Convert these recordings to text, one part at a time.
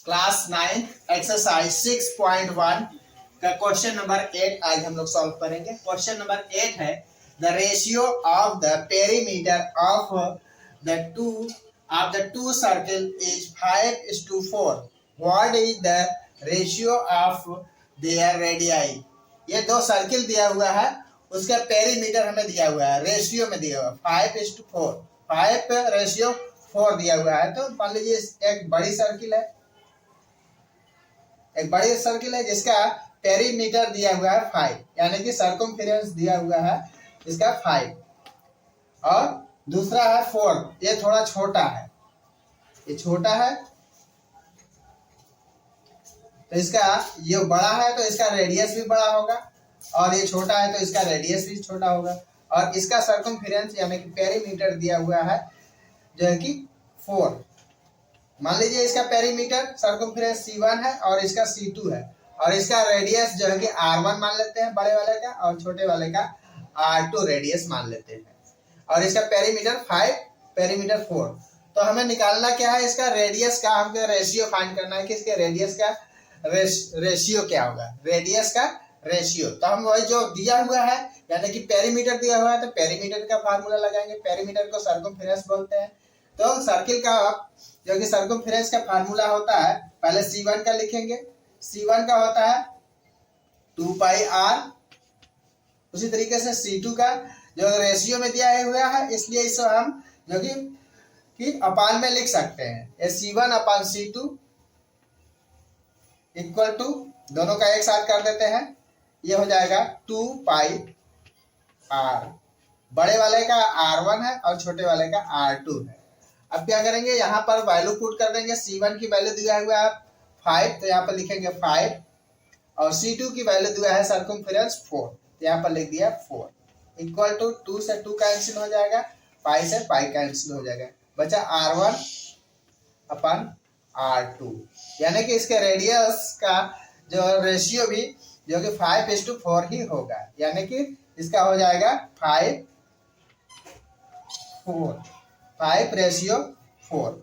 Class 9 exercise 6.1 का question number 8 आज हम लोग सॉल्व करेंगे। क्वेश्चन नंबर 8 है the ratio of the perimeter of the two circle is 5:4। What is the ratio of their radii. ये दो सर्किल दिया हुआ है, उसका पेरीमीटर हमें दिया हुआ है, रेशियो में दिया हुआ है 5:4, 5:4 दिया हुआ है। तो मान लीजिए एक बड़ी सर्किल है जिसका पेरीमीटर दिया हुआ है 5, यानी कि सर्कमफेरेंस दिया हुआ है इसका 5, और दूसरा है 4, ये थोड़ा छोटा है, ये छोटा है, तो इसका ये बड़ा है तो इसका रेडियस भी बड़ा होगा, और ये छोटा है तो इसका रेडियस भी छोटा होगा, और इसका सर्कमफेरेंस यानी कि पेरीमीटर दिया हुआ है जो है कि 4। मान लीजिए इसका पेरीमीटर सर्कमफेरेंस C1 है और इसका C2 है, और इसका रेडियस जो है कि R1 मान लेते हैं बड़े वाले का, और छोटे वाले का R2 रेडियस मान लेते हैं, और इसका पेरीमीटर 5, पेरीमीटर 4। तो हमें निकालना क्या है, इसका रेडियस का हमको रेशियो फाइंड करना है कि इसके रेडियस का रेशियो क्या होगा, रेडियस का रेशियो। तो हम वही जो दिया हुआ है यानी कि पेरीमीटर दिया हुआ है तो पेरीमीटर का फार्मूला लगाएंगे। पेरीमीटर को सर्कमफेरेंस बोलते हैं। तो सर्किल का जो कि सर्कमफेरेंस का फार्मूला होता है, पहले C1 का लिखेंगे। C1 का होता है 2πr। उसी तरीके से C2 का जो रेशियो में दिया हुआ है, इसलिए इसे हम जो कि अपान में लिख सकते हैं, ये C1/C2 इक्वल टू, दोनों का एक साथ कर देते हैं, ये हो जाएगा 2πr। बड़े वाले का R1 है और छोटे वाले का R2 है। अब क्या करेंगे, यहाँ पर वैल्यू पुट कर देंगे। C1 की वैल्यू दिया हुआ है 5, तो यहाँ पर लिखेंगे 5, और C2 की वैल्यू दिया है सर्कमफेरेंस 4, तो यहाँ पर लिख दिया 4, इक्वल टू 2 से 2 कैंसिल हो जाएगा, पाई से पाई कैंसिल हो जाएगा, बचा R1/R2। यानी कि इसके रेडियस का जो रेशियो भी जो कि 5:4 ही होगा, यानी कि इसका हो जाएगा 5:4।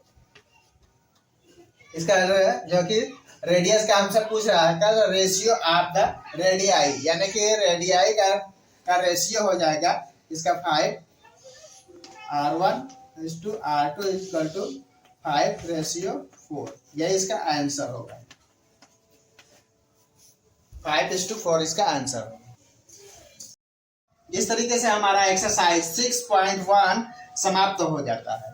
इसका जो कि रेडियस का हमसे पूछ रहा है कल, रेशियो ऑफ द रेडियाई, यानी कि रेडियाई का रेशियो हो जाएगा इसका 5R1:R2 इक्वल टू 5:4। यही इसका आंसर होगा, 5:4 इसका आंसर होगा। इस तरीके से हमारा एक्सरसाइज 6.1 समाप्त हो जाता है।